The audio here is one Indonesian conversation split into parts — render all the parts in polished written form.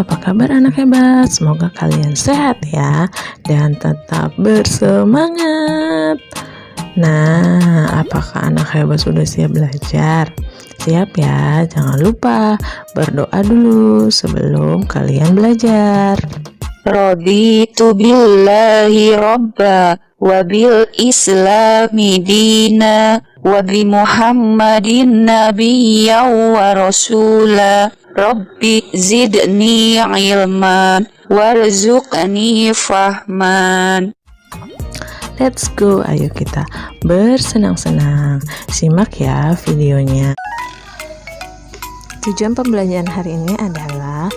apa kabar anak hebat? Semoga kalian sehat ya dan tetap bersemangat. Nah, apakah anak hebat sudah siap belajar? Siap ya, jangan lupa berdoa dulu sebelum kalian belajar. Raditu billahi rabba wa bil islami dina wa bi muhammadin nabiyya wa rasula. Rabbi zidni ilman warzuqni fahman. Let's go, ayo kita bersenang-senang. Simak ya videonya. Tujuan pembelajaran hari ini adalah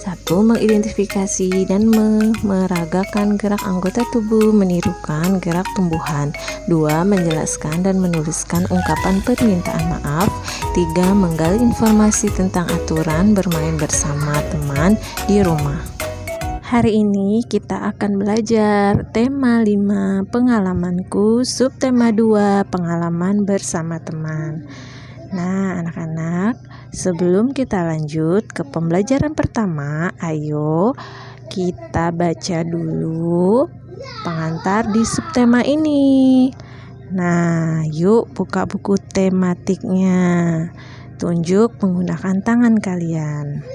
1. Mengidentifikasi dan memeragakan gerak anggota tubuh menirukan gerak tumbuhan. 2. Menjelaskan dan menuliskan ungkapan permintaan maaf. 3. Menggali informasi tentang aturan bermain bersama teman di rumah. Hari ini kita akan belajar tema 5 pengalamanku, subtema 2 pengalaman bersama teman. Nah, anak-anak, sebelum kita lanjut ke pembelajaran pertama, ayo kita baca dulu pengantar di subtema ini. Nah, yuk buka buku tematiknya. Tunjuk menggunakan tangan kalian.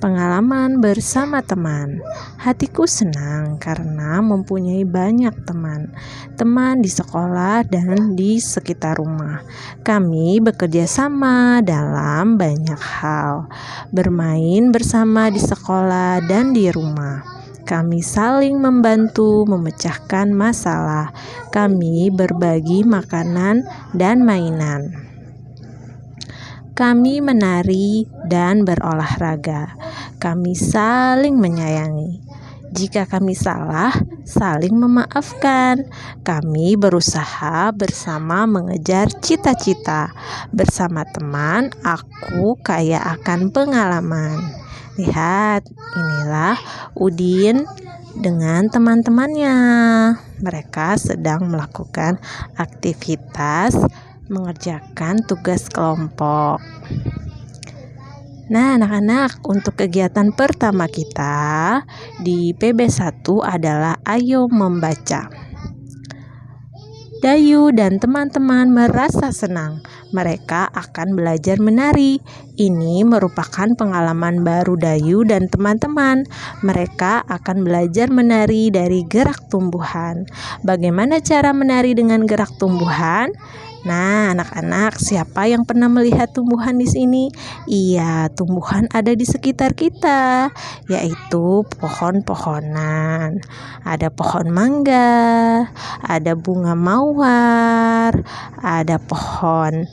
Pengalaman bersama teman. Hatiku senang karena mempunyai banyak teman. Teman di sekolah dan di sekitar rumah. Kami bekerja sama dalam banyak hal. Bermain bersama di sekolah dan di rumah. Kami saling membantu memecahkan masalah. Kami berbagi makanan dan mainan. Kami menari dan berolahraga. Kami saling menyayangi. Jika kami salah, saling memaafkan. Kami berusaha bersama mengejar cita-cita. Bersama teman, aku kaya akan pengalaman. Lihat, inilah Udin dengan teman-temannya. Mereka sedang melakukan aktivitas mengerjakan tugas kelompok. Nah, anak-anak, untuk kegiatan pertama kita di PB1 adalah ayo membaca. Dayu dan teman-teman merasa senang. Mereka akan belajar menari. Ini merupakan pengalaman baru Dayu dan teman-teman. Mereka akan belajar menari dari gerak tumbuhan. Bagaimana cara menari dengan gerak tumbuhan? Nah, anak-anak, siapa yang pernah melihat tumbuhan di sini? Iya, tumbuhan ada di sekitar kita, yaitu pohon-pohonan. Ada pohon mangga, ada bunga mawar, ada pohon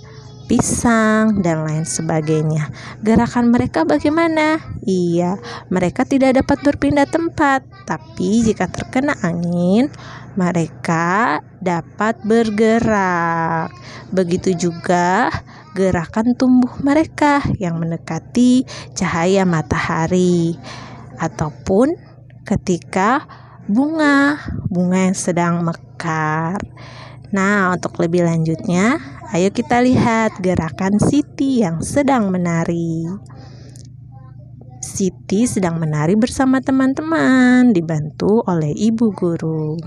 pisang, dan lain sebagainya. Gerakan mereka bagaimana? Iya, mereka tidak dapat berpindah tempat, tapi jika terkena angin, mereka dapat bergerak. Begitu juga gerakan tumbuh mereka yang mendekati cahaya matahari, ataupun ketika bunga yang sedang mekar. Nah, untuk lebih lanjutnya, ayo kita lihat gerakan Siti yang sedang menari. Siti sedang menari bersama teman-teman, dibantu oleh ibu guru.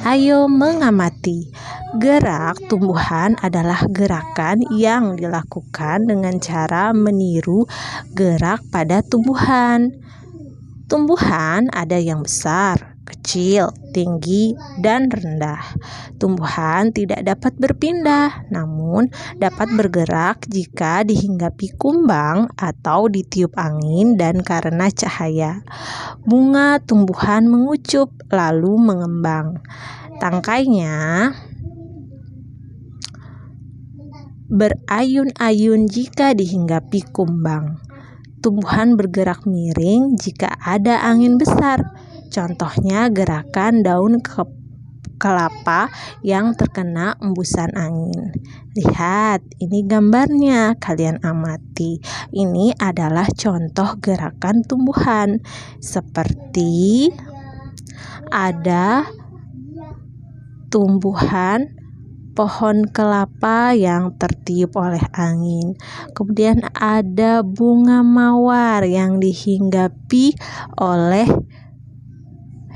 Ayo mengamati. Gerak tumbuhan adalah gerakan yang dilakukan dengan cara meniru gerak pada tumbuhan. Tumbuhan ada yang besar, kecil, tinggi, dan rendah. Tumbuhan tidak dapat berpindah, namun dapat bergerak jika dihinggapi kumbang atau ditiup angin dan karena cahaya. Bunga tumbuhan mengucup lalu mengembang. Tangkainya berayun-ayun jika dihinggapi kumbang. Tumbuhan bergerak miring jika ada angin besar. Contohnya gerakan daun kelapa yang terkena embusan angin. Lihat, ini gambarnya, kalian amati. Ini adalah contoh gerakan tumbuhan. Seperti ada tumbuhan pohon kelapa yang tertiup oleh angin. Kemudian ada bunga mawar yang dihinggapi oleh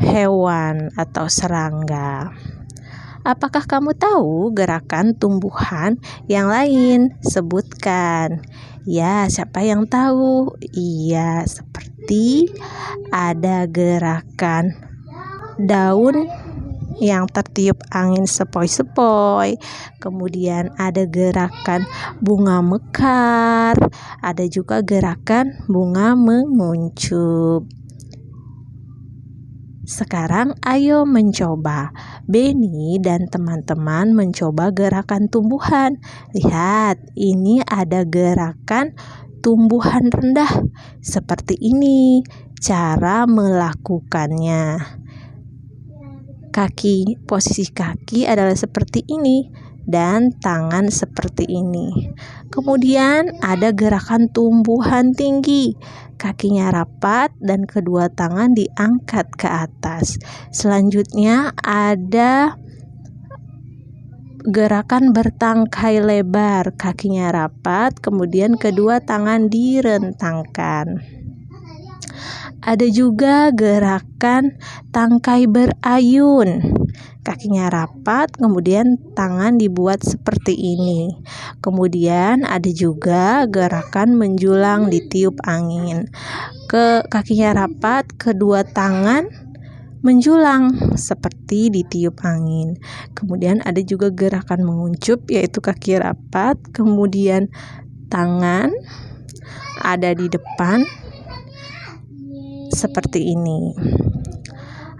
hewan atau serangga. Apakah kamu tahu gerakan tumbuhan yang lain? Sebutkan. Ya, siapa yang tahu? Iya, seperti ada gerakan daun yang tertiup angin sepoi-sepoi, kemudian ada gerakan bunga mekar, ada juga gerakan bunga menguncup. Sekarang ayo mencoba. Beni dan teman-teman mencoba gerakan tumbuhan. Lihat, ini ada gerakan tumbuhan rendah. Seperti ini cara melakukannya. Posisi kaki adalah seperti ini dan tangan seperti ini. Kemudian ada gerakan tumbuhan tinggi. Kakinya rapat dan kedua tangan diangkat ke atas. Selanjutnya ada gerakan bertangkai lebar. Kakinya rapat, kemudian kedua tangan direntangkan. Ada juga gerakan tangkai berayun. Kakinya rapat, kemudian tangan dibuat seperti ini. Kemudian ada juga gerakan menjulang ditiup angin. Kakinya rapat, kedua tangan menjulang seperti ditiup angin. Kemudian ada juga gerakan menguncup, yaitu kaki rapat, kemudian tangan ada di depan seperti ini.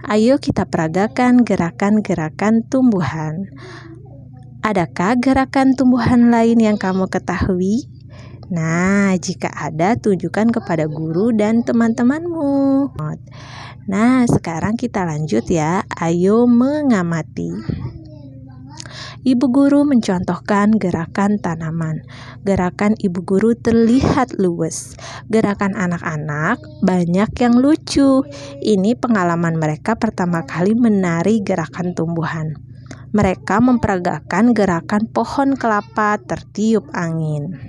Ayo kita peragakan gerakan-gerakan tumbuhan. Adakah gerakan tumbuhan lain yang kamu ketahui? Nah, jika ada, tunjukkan kepada guru dan teman-temanmu. Nah, sekarang kita lanjut ya. Ayo mengamati. Ibu guru mencontohkan gerakan tanaman. Gerakan ibu guru terlihat luwes. Gerakan anak-anak banyak yang lucu. Ini pengalaman mereka pertama kali menari gerakan tumbuhan. Mereka memperagakan gerakan pohon kelapa tertiup angin.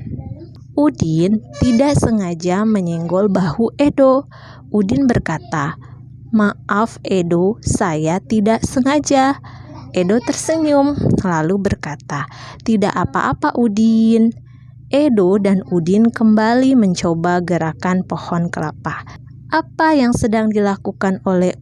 Udin tidak sengaja menyenggol bahu Edo. Udin berkata, "Maaf Edo, saya tidak sengaja." Edo tersenyum, lalu berkata, "Tidak apa-apa Udin." Edo dan Udin kembali mencoba gerakan pohon kelapa. Apa yang sedang dilakukan oleh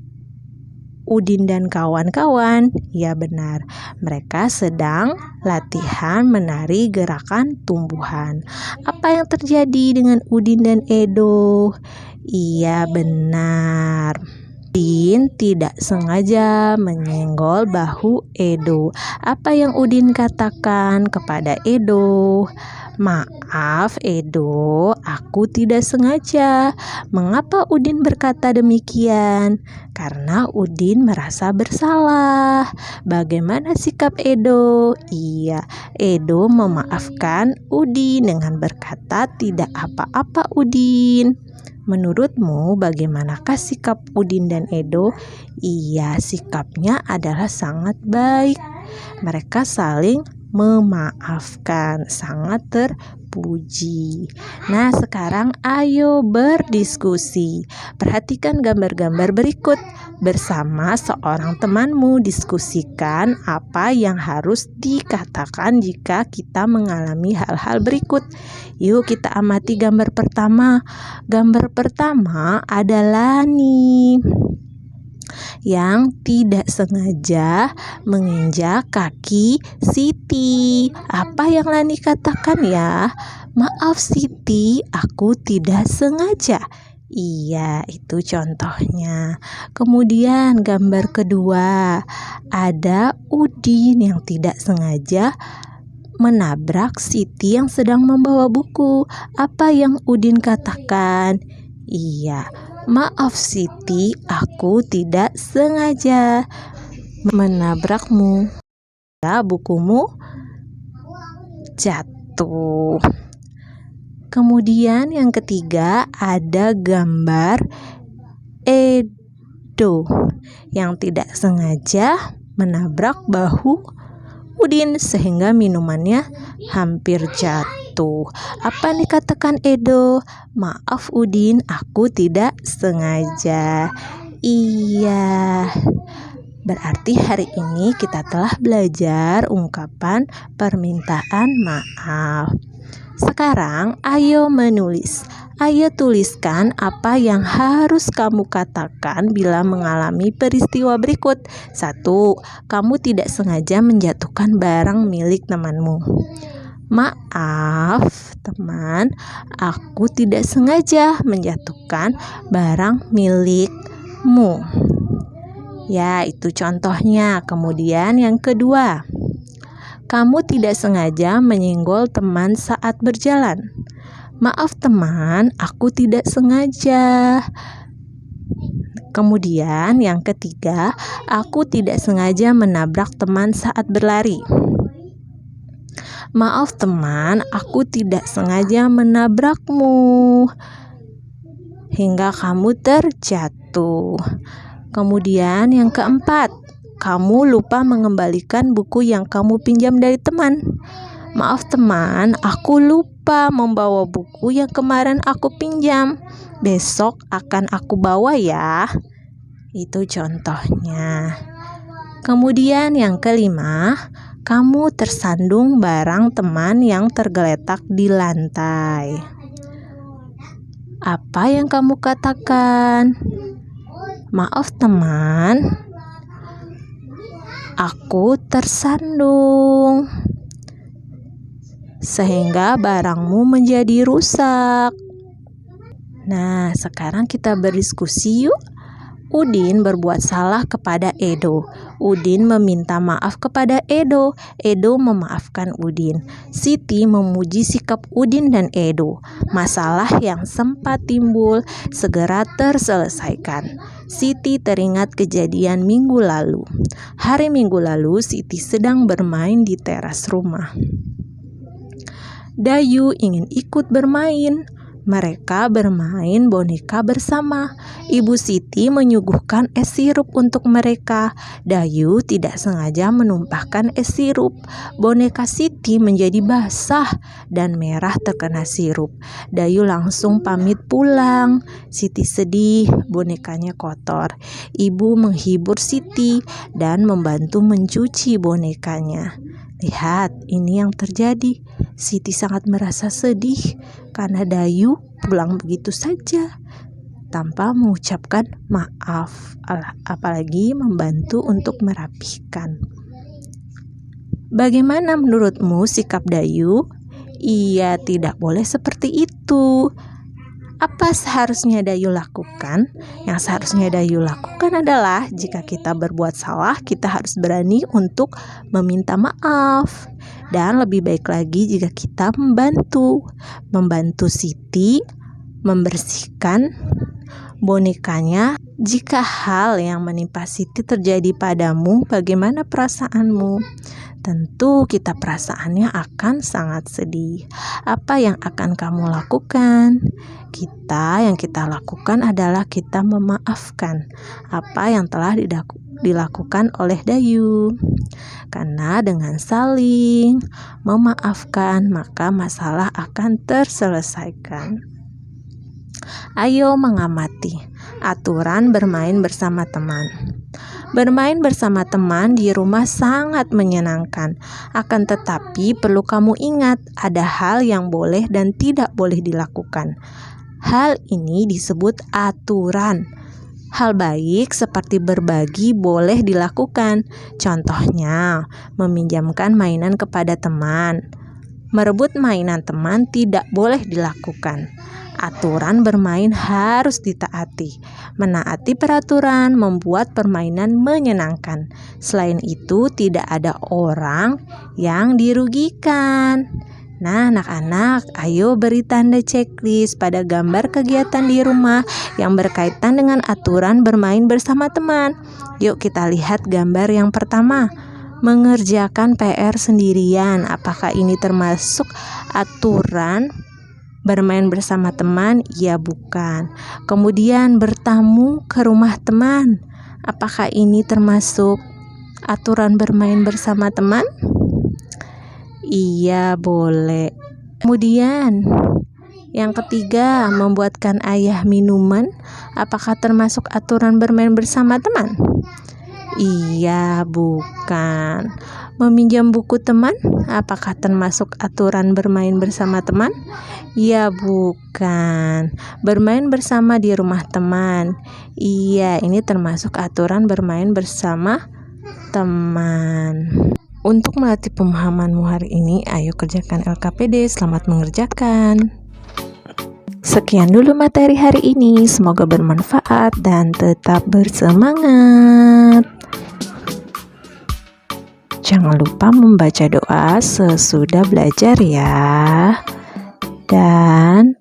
Udin dan kawan-kawan? Ya benar, mereka sedang latihan menari gerakan tumbuhan. Apa yang terjadi dengan Udin dan Edo? Iya benar, Udin tidak sengaja menyenggol bahu Edo. Apa yang Udin katakan kepada Edo? "Maaf Edo, aku tidak sengaja." Mengapa Udin berkata demikian? Karena Udin merasa bersalah. Bagaimana sikap Edo? Iya, Edo memaafkan Udin dengan berkata, "Tidak apa-apa Udin." Menurutmu bagaimanakah sikap Udin dan Edo? Iya, sikapnya adalah sangat baik. Mereka saling memaafkan, sangat terpuji. Nah, sekarang ayo berdiskusi. Perhatikan gambar-gambar berikut. Bersama seorang temanmu diskusikan apa yang harus dikatakan jika kita mengalami hal-hal berikut. Yuk kita amati gambar pertama. Gambar pertama adalah Lani yang tidak sengaja menginjak kaki Siti. Apa yang Lani katakan ya? "Maaf Siti, aku tidak sengaja." Iya, itu contohnya. Kemudian gambar kedua, ada Udin yang tidak sengaja menabrak Siti yang sedang membawa buku. Apa yang Udin katakan? Iya, "Maaf Siti, aku tidak sengaja menabrakmu. Ya, bukumu jatuh." Kemudian yang ketiga ada gambar Edo yang tidak sengaja menabrak bahu Udin sehingga minumannya hampir jatuh. Apa yang dikatakan Edo? Maaf Udin, aku tidak sengaja. Iya. Berarti hari ini kita telah belajar ungkapan permintaan maaf. Sekarang ayo menulis. Ayo tuliskan apa yang harus kamu katakan bila mengalami peristiwa berikut. 1. Kamu tidak sengaja menjatuhkan barang milik temanmu. Maaf teman, aku tidak sengaja menjatuhkan barang milikmu. Ya, itu contohnya. Kemudian yang kedua, kamu tidak sengaja menyenggol teman saat berjalan. Maaf teman, aku tidak sengaja. Kemudian yang ketiga, aku tidak sengaja menabrak teman saat berlari. Maaf teman, aku tidak sengaja menabrakmu hingga kamu terjatuh. Kemudian yang keempat, kamu lupa mengembalikan buku yang kamu pinjam dari teman. Maaf teman, aku lupa membawa buku yang kemarin aku pinjam. Besok akan aku bawa ya. Itu contohnya. Kemudian yang kelima, kamu tersandung barang teman yang tergeletak di lantai. Apa yang kamu katakan? Maaf teman, aku tersandung sehingga barangmu menjadi rusak. Nah, sekarang kita berdiskusi yuk. Udin berbuat salah kepada Edo. Udin meminta maaf kepada Edo. Edo memaafkan Udin. Siti memuji sikap Udin dan Edo. Masalah yang sempat timbul segera terselesaikan. Siti teringat kejadian minggu lalu. Hari Minggu lalu, Siti sedang bermain di teras rumah. Dayu ingin ikut bermain. Mereka bermain boneka bersama. Ibu Siti menyuguhkan es sirup untuk mereka. Dayu tidak sengaja menumpahkan es sirup. Boneka Siti menjadi basah dan merah terkena sirup. Dayu langsung pamit pulang. Siti sedih, bonekanya kotor. Ibu menghibur Siti dan membantu mencuci bonekanya. Lihat, ini yang terjadi. Siti sangat merasa sedih karena Dayu pulang begitu saja tanpa mengucapkan maaf, apalagi membantu untuk merapihkan. Bagaimana menurutmu sikap Dayu? Ia tidak boleh seperti itu. Apa seharusnya Dayu lakukan? Yang seharusnya Dayu lakukan adalah jika kita berbuat salah, kita harus berani untuk meminta maaf. Dan lebih baik lagi jika kita membantu Siti membersihkan bonekanya. Jika hal yang menimpa Siti terjadi padamu, bagaimana perasaanmu? Tentu kita perasaannya akan sangat sedih. Apa yang akan kamu lakukan? Yang kita lakukan adalah kita memaafkan apa yang telah dilakukan oleh Dayu. Karena dengan saling memaafkan, maka masalah akan terselesaikan. Ayo mengamati aturan bermain bersama teman. Bermain bersama teman di rumah sangat menyenangkan. Akan tetapi perlu kamu ingat, ada hal yang boleh dan tidak boleh dilakukan. Hal ini disebut aturan. Hal baik seperti berbagi boleh dilakukan. Contohnya, meminjamkan mainan kepada teman. Merebut mainan teman tidak boleh dilakukan. Aturan bermain harus ditaati. Menaati peraturan membuat permainan menyenangkan. Selain itu, tidak ada orang yang dirugikan. Nah, anak-anak, ayo beri tanda checklist pada gambar kegiatan di rumah yang berkaitan dengan aturan bermain bersama teman. Yuk kita lihat gambar yang pertama. Mengerjakan PR sendirian. Apakah ini termasuk aturan bermain bersama teman? Ya, bukan. Kemudian bertamu ke rumah teman. Apakah ini termasuk aturan bermain bersama teman? Iya, boleh. Kemudian, yang ketiga, membuatkan ayah minuman. Apakah termasuk aturan bermain bersama teman? Iya, bukan. Meminjam buku teman, apakah termasuk aturan bermain bersama teman? Iya, bukan. Bermain bersama di rumah teman. Iya, ini termasuk aturan bermain bersama teman. Untuk melatih pemahamanmu hari ini, ayo kerjakan LKPD. Selamat mengerjakan. Sekian dulu materi hari ini. Semoga bermanfaat dan tetap bersemangat. Jangan lupa membaca doa sesudah belajar ya. Dan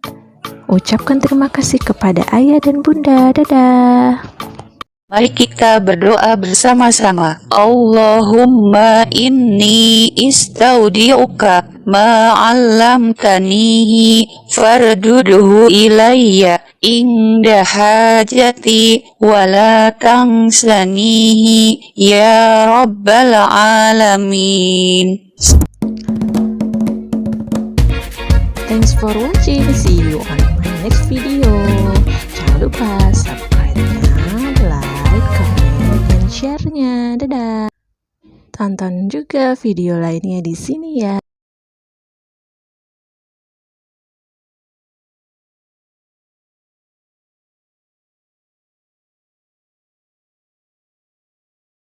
ucapkan terima kasih kepada ayah dan bunda. Dadah. Mari kita berdoa bersama-sama. Allahumma inni istaudi'uka ma 'allamtanihi farduduhu ilayya inda hajati wa la tansanihi ya rabbal alamin. Thanks for watching. See you on my next video. Jangan lupa subscribe-nya, like, comment, dan share-nya. Dadah. Tonton juga video lainnya di sini ya.